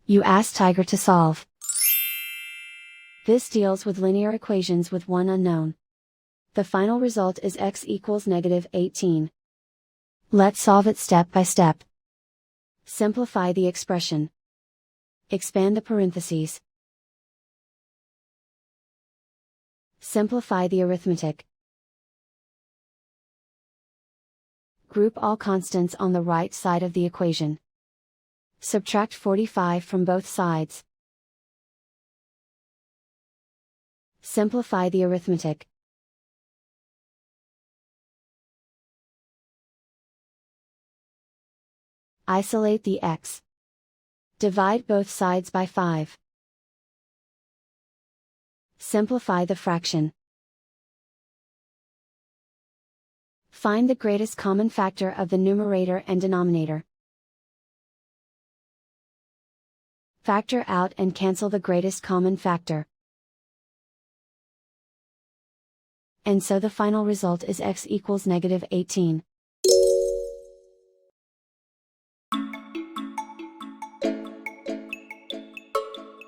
You ask Tiger to solve. This deals with linear equations with one unknown. The final result is x equals -18. Let's solve it step by step. Simplify the expression. Expand the parentheses. Simplify the arithmetic. Group all constants on the right side of the equation. Subtract 45 from both sides. Simplify the arithmetic. Isolate the x. Divide both sides by 5. Simplify the fraction. Find the greatest common factor of the numerator and denominator. Factor out and cancel the greatest common factor. And so the final result is x equals -18.